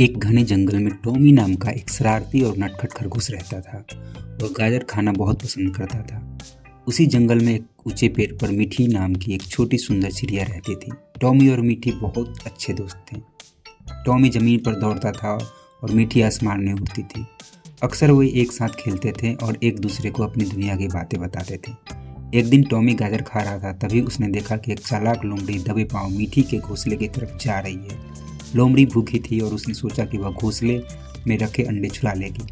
एक घने जंगल में टॉमी नाम का एक शरारती और नटखट खरगोश रहता था। वह गाजर खाना बहुत पसंद करता था। उसी जंगल में एक ऊंचे पेड़ पर मीठी नाम की एक छोटी सुंदर चिड़िया रहती थी। टॉमी और मीठी बहुत अच्छे दोस्त थे। टॉमी जमीन पर दौड़ता था और मीठी आसमान में उड़ती थी। अक्सर वे एक साथ खेलते थे और एक दूसरे को अपनी दुनिया की बातें बताते थे। एक दिन टॉमी गाजर खा रहा था, तभी उसने देखा कि एक चालाक लोमड़ी दबे पांव मीठी के घोंसले की तरफ जा रही है। लोमड़ी भूखी थी और उसने सोचा कि वह घोंसले में रखे अंडे चुरा लेगी।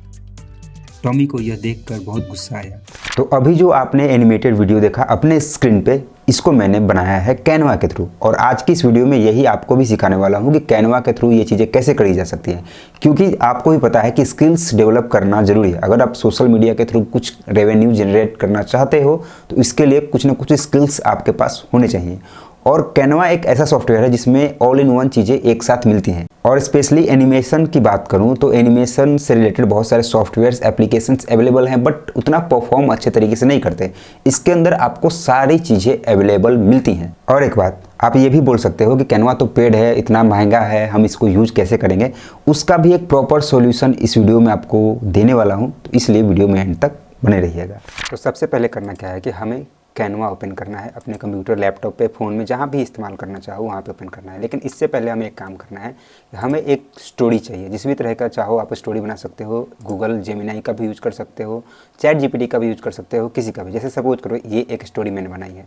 टॉमी को यह देखकर बहुत गुस्सा आया। तो अभी जो आपने एनिमेटेड वीडियो देखा अपने स्क्रीन पे, इसको मैंने बनाया है कैनवा के थ्रू। और आज की इस वीडियो में यही आपको भी सिखाने वाला हूँ कि कैनवा के थ्रू ये चीज़ें कैसे करी जा सकती हैं। क्योंकि आपको भी पता है कि स्किल्स डेवलप करना ज़रूरी है। अगर आप सोशल मीडिया के थ्रू कुछ रेवेन्यू जनरेट करना चाहते हो तो इसके लिए कुछ ना कुछ स्किल्स आपके पास होने चाहिए। और कैनवा एक ऐसा सॉफ्टवेयर है जिसमें ऑल इन वन चीज़ें एक साथ मिलती हैं। और स्पेशली एनिमेशन की बात करूं तो एनिमेशन से रिलेटेड बहुत सारे सॉफ्टवेयर्स एप्लीकेशंस अवेलेबल हैं, बट उतना परफॉर्म अच्छे तरीके से नहीं करते। इसके अंदर आपको सारी चीज़ें अवेलेबल मिलती हैं। और एक बात आप ये भी बोल सकते हो कि कैनवा तो पेड है, इतना महंगा है, हम इसको यूज कैसे करेंगे। उसका भी एक प्रॉपर सॉल्यूशन इस वीडियो में आपको देने वाला हूँ, तो इसलिए वीडियो में एंड तक बने रहिएगा। तो सबसे पहले करना क्या है कि हमें कैनवा ओपन करना है अपने कंप्यूटर, लैपटॉप पे, फ़ोन में, जहाँ भी इस्तेमाल करना चाहो वहाँ पे ओपन करना है। लेकिन इससे पहले हमें एक काम करना है कि हमें एक स्टोरी चाहिए। जिस भी तरह का चाहो आप स्टोरी बना सकते हो। गूगल जेमिनाई का भी यूज़ कर सकते हो, चैट जीपीटी का भी यूज़ कर सकते हो, किसी का भी। जैसे सपोज करो ये एक स्टोरी मैंने बनाई है,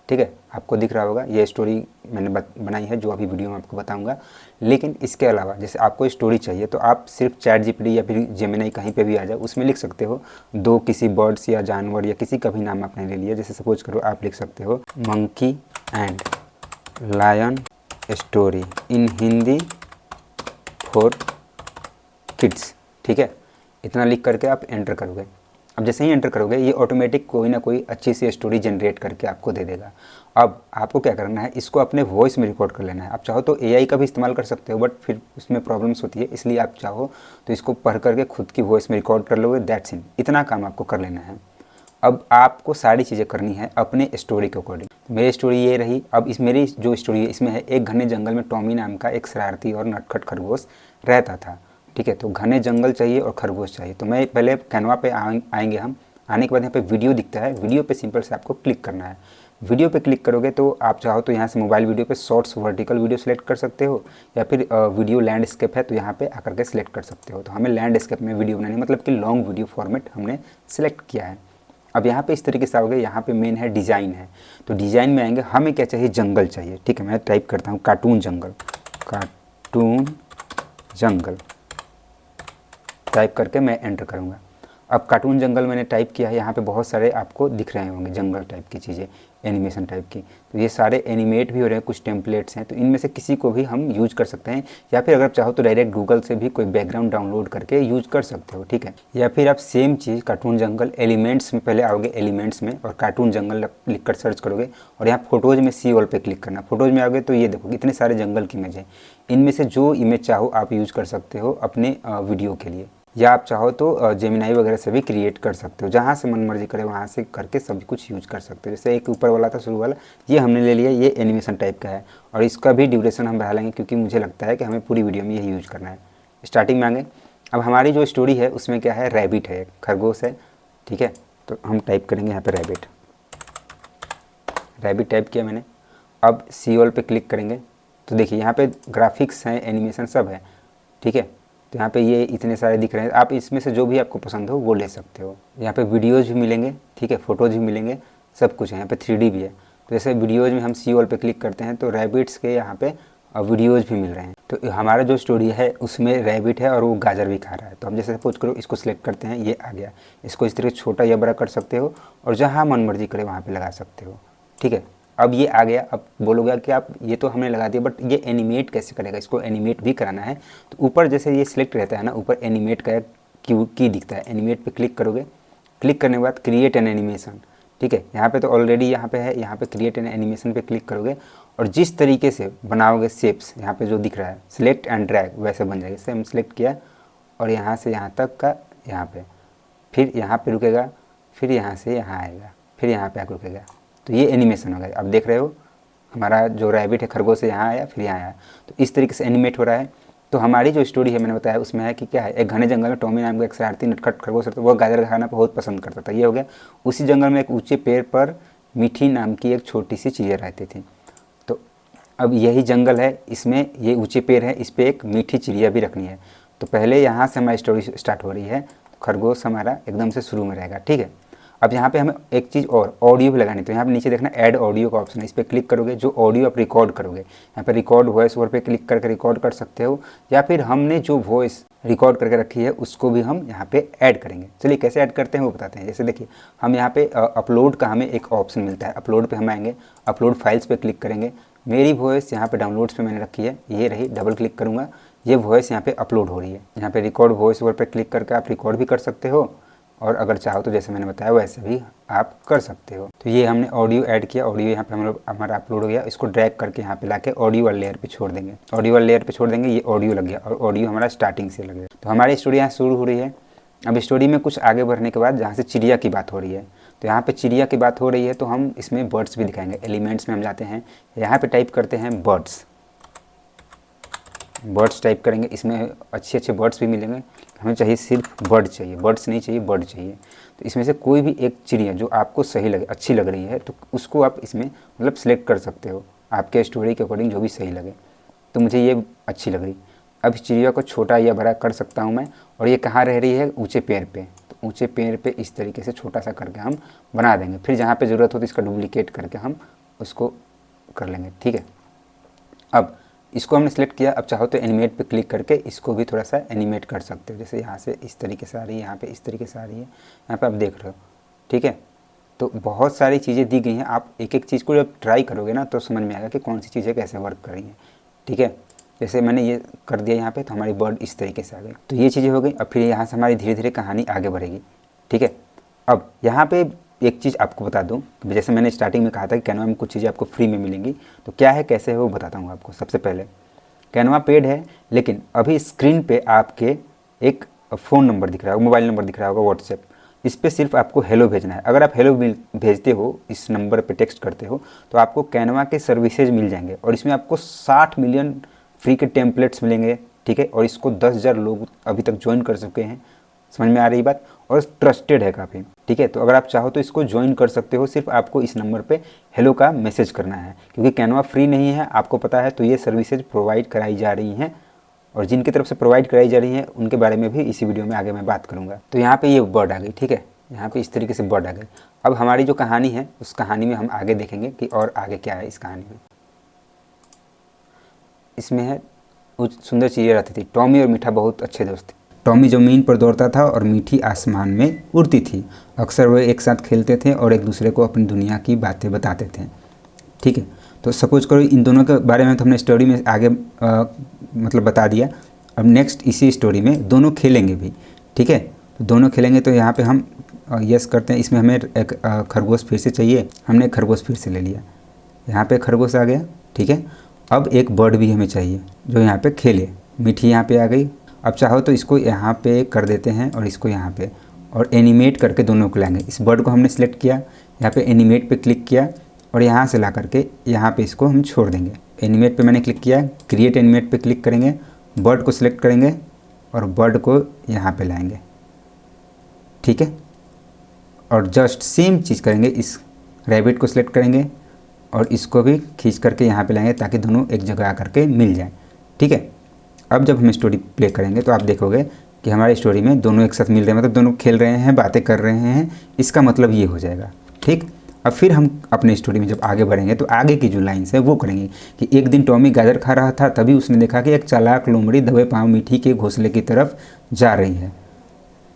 ठीक है, आपको दिख रहा होगा ये स्टोरी मैंने बनाई है जो अभी वीडियो में आपको बताऊंगा। लेकिन इसके अलावा जैसे आपको स्टोरी चाहिए तो आप सिर्फ चैट जीपीटी या फिर जेमिनाई कहीं पे भी आ जाओ, उसमें लिख सकते हो दो किसी बर्ड्स या जानवर या किसी का भी नाम आपने ले लिया। जैसे सपोज करो आप लिख सकते हो monkey and lion story in Hindi for kids, ठीक है। इतना लिख करके आप एंटर करोगे। अब जैसे ही एंटर करोगे ये ऑटोमेटिक कोई ना कोई अच्छी सी स्टोरी जनरेट करके आपको दे देगा। अब आपको क्या करना है, इसको अपने वॉइस में रिकॉर्ड कर लेना है। आप चाहो तो एआई का भी इस्तेमाल कर सकते हो, बट फिर उसमें प्रॉब्लम्स होती है, इसलिए आप चाहो तो इसको पढ़ करके खुद की वॉइस में रिकॉर्ड कर लोगे। दैट्स इट, इतना काम आपको कर लेना है। अब आपको सारी चीज़ें करनी है अपने स्टोरी के अकॉर्डिंग। मेरी स्टोरी ये रही। अब इस मेरी जो स्टोरी है इसमें है एक घने जंगल में टॉमी नाम का एक शरारती और नटखट खरगोश रहता था, ठीक है। तो घने जंगल चाहिए और खरगोश चाहिए। तो मैं पहले कैनवा पे आएंगे हम। आने के बाद यहाँ पे वीडियो दिखता है, वीडियो पे सिंपल से आपको क्लिक करना है। वीडियो पे क्लिक करोगे तो आप चाहो तो यहाँ से मोबाइल वीडियो पे शॉर्ट्स वर्टिकल वीडियो सेलेक्ट कर सकते हो, या फिर वीडियो लैंडस्केप है तो यहाँ पे आकर के सिलेक्ट कर सकते हो। तो हमें लैंडस्केप में वीडियो बनानी, मतलब कि लॉन्ग वीडियो फॉर्मेट हमने सेलेक्ट किया है। अब यहाँ पे इस तरीके से आओगे, यहाँ पे मेन है डिज़ाइन है। तो डिज़ाइन में आएंगे, हमें क्या चाहिए, जंगल चाहिए, ठीक है। मैं टाइप करता हूँ कार्टून जंगल, कार्टून जंगल टाइप करके मैं एंटर करूँगा। अब कार्टून जंगल मैंने टाइप किया है। यहाँ पे बहुत सारे आपको दिख रहे होंगे जंगल टाइप की चीज़ें, एनिमेशन टाइप की। तो ये सारे एनिमेट भी हो रहे हैं, कुछ टेम्पलेट्स हैं। तो इनमें से किसी को भी हम यूज कर सकते हैं, या फिर अगर चाहो तो डायरेक्ट गूगल से भी कोई बैकग्राउंड डाउनलोड करके यूज कर सकते हो, ठीक है। या फिर आप सेम चीज़ कार्टून जंगल एलिमेंट्स में पहले आओगे, एलिमेंट्स में, और कार्टून जंगल लिख कर सर्च करोगे और यहाँ फोटोज़ में सी ऑल पे क्लिक करना। फोटोज़ में आओगे तो ये देखो इतने सारे जंगल की इमेज है। इनमें से जो इमेज चाहो आप यूज़ कर सकते हो अपने वीडियो के लिए, या आप चाहो तो जेमिनाई वगैरह से भी क्रिएट कर सकते हो। जहाँ से मन मर्जी करे वहाँ से करके सब कुछ यूज कर सकते हो। जैसे एक ऊपर वाला था शुरू वाला, ये हमने ले लिया, ये एनिमेशन टाइप का है। और इसका भी ड्यूरेशन हम बढ़ा लेंगे क्योंकि मुझे लगता है कि हमें पूरी वीडियो में यही यूज करना है। स्टार्टिंग में आएंगे। अब हमारी जो स्टोरी है उसमें क्या है, रैबिट है, खरगोश है, ठीक है। तो हम टाइप करेंगे यहाँ पर रैबिट। रैबिट टाइप किया मैंने। अब सी ऑल पे क्लिक करेंगे तो देखिए यहाँ पे ग्राफिक्स हैं, एनिमेशन सब है, ठीक है। तो यहाँ पे ये इतने सारे दिख रहे हैं। आप इसमें से जो भी आपको पसंद हो वो ले सकते हो। यहाँ पे वीडियोज़ भी मिलेंगे, ठीक है, फ़ोटोज़ भी मिलेंगे, सब कुछ है। यहाँ पे 3D भी है। तो जैसे वीडियोज़ में हम सी ऑल पे क्लिक करते हैं तो रैबिट्स के यहाँ पे वीडियोज़ भी मिल रहे हैं। तो हमारा जो स्टोरी है उसमें रैबिट है और वो गाजर भी खा रहा है। तो हम जैसे सपोज करो इसको सिलेक्ट करते हैं, ये आ गया। इसको इस तरह छोटा या बड़ा कर सकते हो और जहाँ मन मर्जी करे वहाँ पर लगा सकते हो, ठीक है। अब ये आ गया। अब बोलोगे कि आप ये तो हमने लगा दिया, बट ये एनिमेट कैसे करेगा, इसको एनिमेट भी कराना है। तो ऊपर जैसे ये सिलेक्ट रहता है ना, ऊपर एनिमेट का की दिखता है। एनिमेट पे क्लिक करोगे। क्लिक करने के बाद क्रिएट एन एनिमेशन, ठीक है। यहाँ पे तो ऑलरेडी यहाँ पे है, यहाँ पे क्रिएट एन एनिमेशन पे क्लिक करोगे और जिस तरीके से बनाओगे शेप्स, यहाँ पे जो दिख रहा है सिलेक्ट एंड ड्रैग, वैसे बन जाएगा। जैसे हम सिलेक्ट किया और यहाँ से यहाँ तक का, यहाँ पे, फिर यहाँ पे रुकेगा, फिर यहाँ से यहाँ आएगा, फिर यहाँ पे आकर रुकेगा। तो ये एनिमेशन हो गया। अब देख रहे हो हमारा जो रैबिट है, खरगोश से यहाँ आया, फिर यहाँ आया। तो इस तरीके से एनिमेट हो रहा है। तो हमारी जो स्टोरी है मैंने बताया उसमें है कि क्या है, एक घने जंगल में टॉमी नाम का एक शरारती नटखट खरगोश रहता था। वो गाजर खाना बहुत पसंद करता था। ये हो गया। उसी जंगल में एक ऊंचे पेड़ पर मीठी नाम की एक छोटी सी चिड़िया रहती थी। तो अब यही जंगल है, इसमें ये ऊंचे पेड़ है, इस पर एक मीठी चिड़िया भी रखनी है। तो पहले यहाँ से हमारी स्टोरी स्टार्ट हो रही है। खरगोश हमारा एकदम से शुरू में रहेगा, ठीक है। अब यहाँ पे हमें एक चीज़ और ऑडियो भी लगानी। तो यहाँ पे नीचे देखना ऐड ऑडियो का ऑप्शन है, इस पर क्लिक करोगे, जो ऑडियो आप रिकॉर्ड करोगे यहाँ पे रिकॉर्ड वॉइस ओवर पे क्लिक करके रिकॉर्ड कर सकते हो, या फिर हमने जो वॉइस रिकॉर्ड करके रखी है उसको भी हम यहाँ पे ऐड करेंगे। चलिए कैसे ऐड करते हैं वो बताते हैं। जैसे देखिए, हम यहाँ पे अपलोड का हमें एक ऑप्शन मिलता है। अपलोड पे हम आएंगे, अपलोड फाइल्स पे क्लिक करेंगे। मेरी वॉइस यहाँ पे डाउनलोड्स पे मैंने रखी है, ये रही। डबल क्लिक करूँगा, ये वॉइस यहाँ पे अपलोड हो रही है। यहाँ पे रिकॉर्ड वॉइस ओवर पे क्लिक करके आप रिकॉर्ड भी कर सकते हो, और अगर चाहो तो जैसे मैंने बताया वैसे भी आप कर सकते हो। तो ये हमने ऑडियो ऐड किया, ऑडियो यहाँ पे हमारा अपलोड हो गया। इसको ड्रैग करके यहाँ पे लाके ऑडियो वाले लेयर पे छोड़ देंगे। ऑडियो वाले लेयर पे छोड़ देंगे, ये ऑडियो लग गया, और ऑडियो हमारा स्टार्टिंग से लग गया। तो हमारी स्टोरी यहाँ शुरू हो रही है। अब स्टोरी में कुछ आगे बढ़ने के बाद जहाँ से चिड़िया की बात हो रही है, तो यहाँ पे चिड़िया की बात हो रही है, तो हम इसमें बर्ड्स भी दिखाएंगे। एलिमेंट्स में हम जाते हैं, यहाँ पे टाइप करते हैं बर्ड्स। बर्ड्स टाइप करेंगे, इसमें अच्छे अच्छे बर्ड्स भी मिलेंगे। हमें चाहिए सिर्फ बर्ड चाहिए, बर्ड्स नहीं चाहिए, बर्ड चाहिए। तो इसमें से कोई भी एक चिड़िया जो आपको सही लगे, अच्छी लग रही है, तो उसको आप इसमें मतलब सेलेक्ट कर सकते हो, आपके स्टोरी के अकॉर्डिंग जो भी सही लगे। तो मुझे ये अच्छी लग रही। अब इस चिड़िया को छोटा या बड़ा कर सकता हूँ मैं। और ये कहाँ रह रही है? ऊँचे पेड़ पे। तो ऊँचे पेड़ पे इस तरीके से छोटा सा करके हम बना देंगे। फिर जहाँ पे ज़रूरत हो तो इसका डुप्लीकेट करके हम उसको कर लेंगे, ठीक है। अब इसको हमने सेलेक्ट किया। अब चाहो तो एनिमेट पे क्लिक करके इसको भी थोड़ा सा एनिमेट कर सकते हो। जैसे यहाँ से इस तरीके से आ रही है, यहाँ पे इस तरीके से आ रही है, यहाँ पे आप देख रहे हो, ठीक है। तो बहुत सारी चीज़ें दी गई हैं। आप एक एक चीज़ को जब ट्राई करोगे ना तो समझ में आएगा कि कौन सी चीज़ें कैसे वर्क कर रही हैं, ठीक है। जैसे मैंने ये कर दिया यहाँ पे, तो हमारी बर्ड इस तरीके से आ गई। तो ये चीज़ें हो गई। अब फिर यहाँ से हमारी धीरे धीरे कहानी आगे बढ़ेगी, ठीक है। अब यहाँ पे एक चीज़ आपको बता दूँ, जैसे मैंने स्टार्टिंग में कहा था कि कैनवा में कुछ चीज़ें आपको फ्री में मिलेंगी। तो क्या है, कैसे है, वो बताता हूँ आपको। सबसे पहले कैनवा पेड है, लेकिन अभी स्क्रीन पे आपके एक फ़ोन नंबर दिख रहा होगा, मोबाइल नंबर दिख रहा होगा, व्हाट्सएप। इस पर सिर्फ आपको हेलो भेजना है। अगर आप हेलो भेजते हो, इस नंबर पे टेक्स्ट करते हो, तो आपको कैनवा के सर्विसेज मिल जाएंगे, और इसमें आपको 60 मिलियन फ्री के टेम्पलेट्स मिलेंगे, ठीक है। और इसको 10,000 लोग अभी तक ज्वाइन कर चुके हैं। समझ में आ रही बात? और ट्रस्टेड है काफ़ी, ठीक है। तो अगर आप चाहो तो इसको ज्वाइन कर सकते हो। सिर्फ आपको इस नंबर पे हेलो का मैसेज करना है, क्योंकि कैनवा फ्री नहीं है, आपको पता है। तो ये सर्विसेज प्रोवाइड कराई जा रही हैं, और जिनकी तरफ से प्रोवाइड कराई जा रही हैं उनके बारे में भी इसी वीडियो में आगे मैं बात करूँगा। तो यहाँ पे ये बर्ड आ गई, ठीक है। यहाँ पे इस तरीके से बर्ड आ गई। अब हमारी जो कहानी है, उस कहानी में हम आगे देखेंगे कि और आगे क्या है इस कहानी में। इसमें है, सुंदर चिड़िया रहती थी। टॉमी और मीठा बहुत अच्छे दोस्त थे। टॉमी ज़मीन पर दौड़ता था और मीठी आसमान में उड़ती थी। अक्सर वे एक साथ खेलते थे और एक दूसरे को अपनी दुनिया की बातें बताते थे, ठीक है। तो सपोज करो इन दोनों के बारे में तो हमने स्टोरी में आगे मतलब बता दिया। अब नेक्स्ट इसी स्टोरी में दोनों खेलेंगे भी, ठीक है। तो दोनों खेलेंगे, तो यहाँ पे हम यस करते हैं। इसमें हमें एक खरगोश फिर से चाहिए, हमने खरगोश फिर से ले लिया। यहाँ पे खरगोश आ गया, ठीक है। अब एक बर्ड भी हमें चाहिए जो यहाँ पे खेले। मीठी यहाँ पे आ गई। अब चाहो तो इसको यहाँ पे कर देते हैं और इसको यहाँ पे, और एनिमेट करके दोनों को लाएंगे। इस बर्ड को हमने सेलेक्ट किया, यहाँ पे एनिमेट पे क्लिक किया, और यहाँ से ला करके यहाँ पे इसको हम छोड़ देंगे। एनिमेट पे मैंने क्लिक किया, क्रिएट एनिमेट पे क्लिक करेंगे, बर्ड को सिलेक्ट करेंगे और बर्ड को यहाँ पे लाएंगे, ठीक है। और जस्ट सेम चीज़ करेंगे, इस रैबिट को सिलेक्ट करेंगे और इसको भी खींच करके यहाँ पे लाएंगे, ताकि दोनों एक जगह आकर के मिल जाए, ठीक है। अब जब हम स्टोरी प्ले करेंगे तो आप देखोगे कि हमारी स्टोरी में दोनों एक साथ मिल रहे हैं, मतलब दोनों खेल रहे हैं, बातें कर रहे हैं। इसका मतलब ये हो जाएगा, ठीक। अब फिर हम अपने स्टोरी में जब आगे बढ़ेंगे तो आगे की जो लाइन्स है वो करेंगे कि एक दिन टॉमी गाजर खा रहा था, तभी उसने देखा कि एक चालाक लोमड़ी दबे पाँव मीठी के घोंसले की तरफ जा रही है,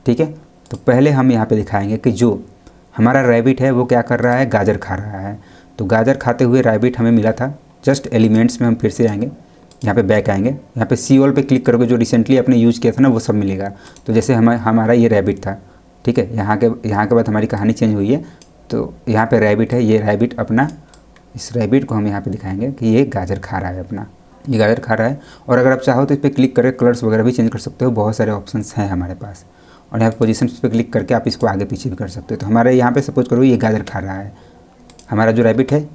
ठीक है। तो पहले हम यहाँ पे दिखाएंगे कि जो हमारा रैबिट है वो क्या कर रहा है, गाजर खा रहा है। तो गाजर खाते हुए रैबिट हमें मिला था। जस्ट एलिमेंट्स में हम फिर से आएंगे, यहाँ पे बैक आएंगे, यहाँ पे सी ऑल पे क्लिक करोगे, जो रिसेंटली आपने यूज़ किया था ना वो सब मिलेगा। तो जैसे हमारा ये रैबिट था, ठीक है। यहाँ के बाद हमारी कहानी चेंज हुई है। तो यहाँ पे रैबिट है, ये रैबिट अपना, इस रैबिट को हम यहाँ पे दिखाएंगे कि ये गाजर खा रहा है अपना, ये गाजर खा रहा है। और अगर आप चाहो तो इस पर क्लिक करके कलर्स वगैरह भी चेंज कर सकते हो, बहुत सारे ऑप्शंस हैं हमारे पास। और यहाँ पे पोजीशन पे क्लिक करके आप इसको आगे पीछे भी कर सकते हो। तो हमारे यहाँ पे सपोज करो ये गाजर खा रहा है, हमारा जो रैबिट है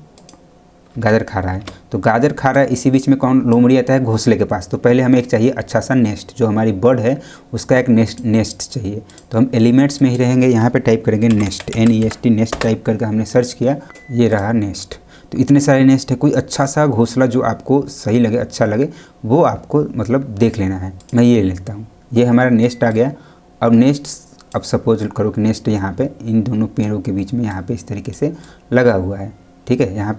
गाजर खा रहा है। तो गाजर खा रहा है, इसी बीच में कौन लोमड़ी आता है? घोंसले के पास। तो पहले हमें एक चाहिए अच्छा सा नेस्ट, जो हमारी बर्ड है उसका एक नेस्ट चाहिए। तो हम एलिमेंट्स में ही रहेंगे, यहाँ पे टाइप करेंगे नेस्ट, NEST, नेस्ट टाइप करके हमने सर्च किया, ये रहा नेस्ट। तो इतने सारे नेस्ट है, कोई अच्छा सा घोंसला जो आपको सही लगे, अच्छा लगे, वो आपको मतलब देख लेना है। मैं ये लेता हूँ, ये हमारा नेस्ट आ गया। अब नेस्ट, अब सपोज करो कि नेस्ट यहाँ पे इन दोनों पेड़ों के बीच में यहाँ पे इस तरीके से लगा हुआ है, ठीक है। यहाँ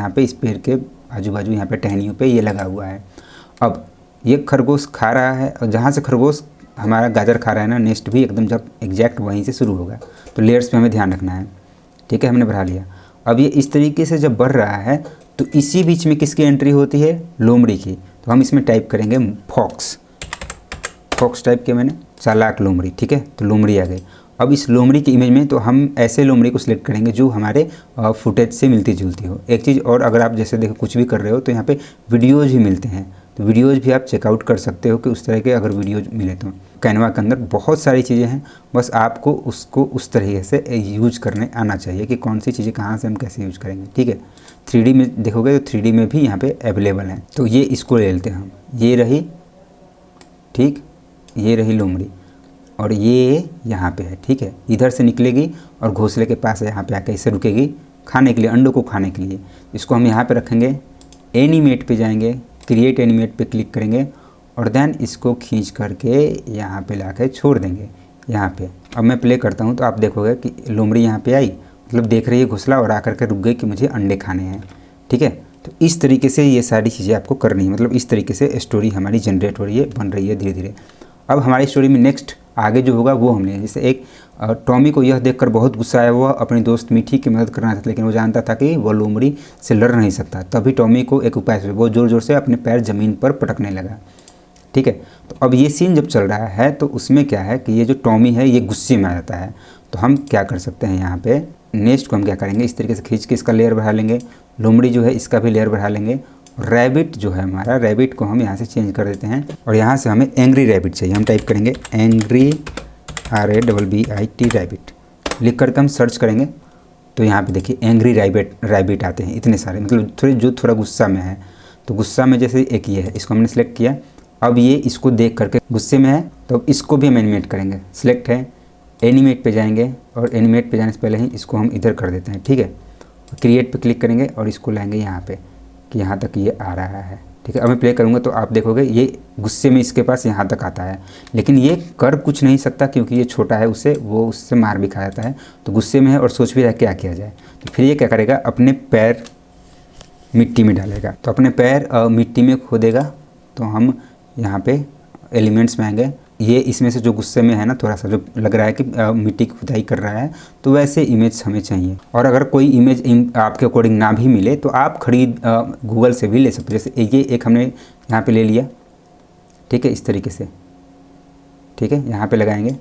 पे इस पेड़ के आजू बाजू यहाँ पे टहनियों पे ये लगा हुआ है। अब ये खरगोश खा रहा है, और जहाँ से खरगोश हमारा गाजर खा रहा है ना, नेस्ट भी एकदम जब एग्जैक्ट वहीं से शुरू होगा। तो लेयर्स पे हमें ध्यान रखना है, ठीक है, हमने बढ़ा लिया। अब ये इस तरीके से जब बढ़ रहा है तो इसी बीच में किसकी एंट्री होती है? लोमड़ी की। तो हम इसमें टाइप करेंगे फॉक्स टाइप किया मैंने, चालाक लोमड़ी, ठीक है। तो लोमड़ी आ गई। अब इस लोमड़ी की इमेज में तो हम ऐसे लोमड़ी को सिलेक्ट करेंगे जो हमारे फुटेज से मिलती जुलती हो। एक चीज़ और, अगर आप जैसे देखो कुछ भी कर रहे हो तो यहाँ पे वीडियोज़ भी मिलते हैं, तो वीडियोज़ भी आप चेकआउट कर सकते हो कि उस तरह के अगर वीडियोज़ मिले तो। कैनवा के अंदर बहुत सारी चीज़ें हैं, बस आपको उसको उस तरीके से यूज करने आना चाहिए कि कौन सी चीज़ें कहाँ से हम कैसे यूज करेंगे, ठीक है। 3D में देखोगे तो 3D में भी यहाँ पे अवेलेबल है। तो ये इसको ले लेते हैं हम, ये रही, ठीक, ये रही लोमड़ी, और ये यहाँ पे है, ठीक है। इधर से निकलेगी और घोंसले के पास यहाँ पे आके इसे रुकेगी खाने के लिए, अंडों को खाने के लिए। इसको हम यहाँ पे रखेंगे, एनिमेट पे जाएंगे, क्रिएट एनिमेट पे क्लिक करेंगे, और देन इसको खींच करके यहाँ पे लाके छोड़ देंगे यहाँ पे। अब मैं प्ले करता हूँ तो आप देखोगे कि लोमड़ी यहाँ पे आई, मतलब देख रही है घोंसला, और आकर के रुक गई कि मुझे अंडे खाने हैं, ठीक है। तो इस तरीके से ये सारी चीज़ें आपको करनी है, मतलब इस तरीके से स्टोरी हमारी जनरेट हो रही है, बन रही है धीरे धीरे। अब हमारी स्टोरी में नेक्स्ट आगे जो होगा वो हम लेंगे। जैसे एक टॉमी को यह देखकर बहुत गुस्सा आया, वह अपनी दोस्त मीठी की मदद करना चाहता, लेकिन वो जानता था कि वह लोमड़ी से लड़ नहीं सकता। तभी टॉमी को एक उपाय से वो ज़ोर ज़ोर से अपने पैर ज़मीन पर पटकने लगा, ठीक है। तो अब ये सीन जब चल रहा है तो उसमें क्या है कि ये जो टॉमी है ये गुस्से में आ जाता है। तो हम क्या कर सकते हैं, यहाँ पे नेक्स्ट को हम क्या करेंगे, इस तरीके से खींच के इसका लेयर बढ़ा लेंगे। लोमड़ी जो है इसका भी लेयर बढ़ा लेंगे। रैबिट जो है हमारा, रैबिट को हम यहाँ से चेंज कर देते हैं, और यहाँ से हमें एंग्री रैबिट चाहिए। हम टाइप करेंगे एंग्री RABBIT रैबिट, लिख करके हम सर्च करेंगे तो यहाँ पे देखिए एंग्री रैबिट आते हैं इतने सारे, मतलब थोड़ा गुस्सा में है। तो गुस्सा में जैसे एक ये है, इसको हमने सेलेक्ट किया। अब ये इसको देख करके गुस्से में है, तो इसको भी हम एनिमेट करेंगे। सिलेक्ट है, एनिमेट पे जाएंगे, और एनिमेट पे जाने से पहले ही इसको हम इधर कर देते हैं, ठीक है। क्रिएट पे क्लिक करेंगे और इसको लाएंगे यहाँ पे कि यहाँ तक ये आ रहा है, ठीक है। अब मैं प्ले करूँगा तो आप देखोगे ये गुस्से में इसके पास यहाँ तक आता है, लेकिन ये कर कुछ नहीं सकता क्योंकि ये छोटा है, उससे मार भी खा जाता है। तो गुस्से में है और सोच भी रहा है क्या किया जाए। तो फिर ये क्या करेगा, अपने पैर मिट्टी में डालेगा। तो अपने पैर मिट्टी में खोदेगा। तो हम यहाँ पे एलिमेंट्स में आएंगे, ये इसमें से जो गुस्से में है ना, थोड़ा सा जो लग रहा है कि मिट्टी की खुदाई कर रहा है, तो वैसे इमेज हमें चाहिए। और अगर कोई इमेज आपके अकॉर्डिंग ना भी मिले तो आप खरीद गूगल से भी ले सकते हो। जैसे ये एक हमने यहाँ पे ले लिया, ठीक है, इस तरीके से, ठीक है, यहाँ पे लगाएंगे।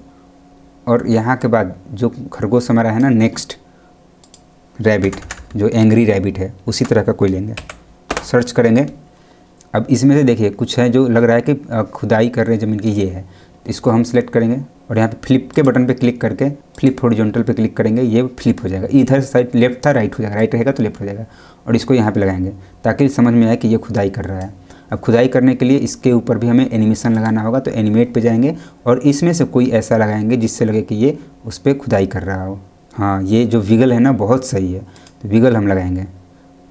और यहाँ के बाद जो खरगोश हमारा है ना, नेक्स्ट रैबिट जो एंग्री रैबिट है, उसी तरह का कोई लेंगे, सर्च करेंगे। अब इसमें से देखिए कुछ है जो लग रहा है कि खुदाई कर रहे हैं ज़मीन की, ये है। तो इसको हम सिलेक्ट करेंगे और यहाँ पे फ्लिप के बटन पे क्लिक करके फ्लिप हॉरिजॉन्टल पे क्लिक करेंगे, ये फ्लिप हो जाएगा। इधर साइड लेफ्ट था, राइट हो जाएगा, राइट रहेगा तो लेफ्ट हो जाएगा। और इसको यहाँ पे लगाएंगे ताकि समझ में आए कि ये खुदाई कर रहा है। अब खुदाई करने के लिए इसके ऊपर भी हमें एनिमेशन लगाना होगा। तो एनिमेट पे जाएंगे और इसमें से कोई ऐसा लगाएंगे जिससे लगे कि ये उस पर खुदाई कर रहा हो। हाँ, ये जो विगल है ना बहुत सही है, तो विगल हम लगाएंगे।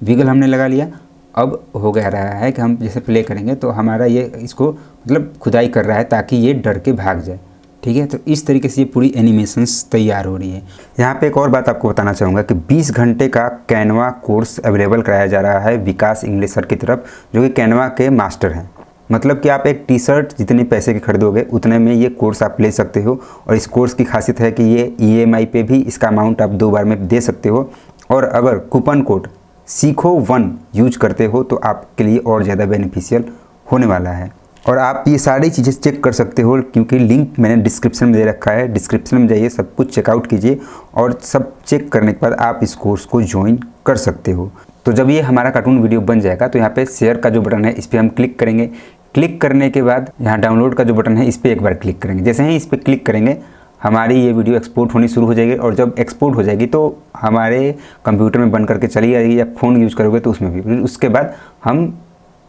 विगल हमने लगा लिया। अब हो गया रहा है कि हम जैसे प्ले करेंगे तो हमारा ये इसको मतलब खुदाई कर रहा है ताकि ये डर के भाग जाए, ठीक है। तो इस तरीके से ये पूरी एनिमेशंस तैयार हो रही है। यहाँ पे एक और बात आपको बताना चाहूँगा कि 20 घंटे का कैनवा कोर्स अवेलेबल कराया जा रहा है विकास इंग्लिश सर की तरफ, जो कि कैनवा के मास्टर हैं। मतलब कि आप एक टी-शर्ट जितने पैसे की खरीदोगे उतने में ये कोर्स आप ले सकते हो। और इस कोर्स की खासियत है कि ये EMI पे भी इसका अमाउंट आप 2 बार में दे सकते हो। और अगर कूपन कोड सीखो1 यूज करते हो तो आपके लिए और ज़्यादा बेनिफिशियल होने वाला है। और आप ये सारी चीज़ें चेक कर सकते हो क्योंकि लिंक मैंने डिस्क्रिप्शन में दे रखा है। डिस्क्रिप्शन में जाइए, सब कुछ चेकआउट कीजिए और सब चेक करने के बाद आप इस कोर्स को ज्वाइन कर सकते हो। तो जब ये हमारा कार्टून वीडियो बन जाएगा तो यहाँ पे शेयर का जो बटन है इस पर हम क्लिक करेंगे। क्लिक करने के बाद यहाँ डाउनलोड का जो बटन है इस पर एक बार क्लिक करेंगे। जैसे ही इस पर क्लिक करेंगे हमारी ये वीडियो एक्सपोर्ट होनी शुरू हो जाएगी, और जब एक्सपोर्ट हो जाएगी तो हमारे कंप्यूटर में बन करके चली जाएगी, या फ़ोन यूज़ करोगे तो उसमें भी। फिर उसके बाद हम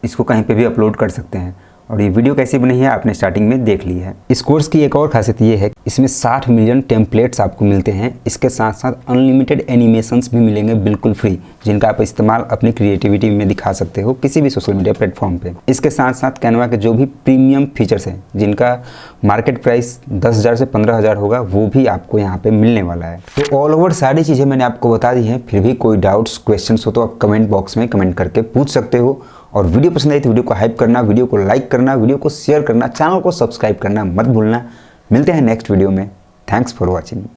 इसको कहीं पे भी अपलोड कर सकते हैं। और ये वीडियो कैसी बनी है आपने स्टार्टिंग में देख ली है। इस कोर्स की एक और खासियत ये है, इसमें 60 मिलियन टेम्पलेट्स आपको मिलते हैं। इसके साथ साथ अनलिमिटेड एनिमेशंस भी मिलेंगे बिल्कुल फ्री, जिनका आप इस्तेमाल अपनी क्रिएटिविटी में दिखा सकते हो किसी भी सोशल मीडिया प्लेटफॉर्म पे। इसके साथ साथ कैनवा के जो भी प्रीमियम फीचर्स हैं, जिनका मार्केट प्राइस 10,000 से 15,000 होगा, वो भी आपको यहाँ पे मिलने वाला है। तो ऑल ओवर सारी चीज़ें मैंने आपको बता दी हैं। फिर भी कोई डाउट्स क्वेश्चन हो तो आप कमेंट बॉक्स में कमेंट करके पूछ सकते हो। और वीडियो पसंद आई तो वीडियो को हाइप करना, वीडियो को लाइक करना, वीडियो को शेयर करना, चैनल को सब्सक्राइब करना मत भूलना। मिलते हैं नेक्स्ट वीडियो में। Thanks for watching.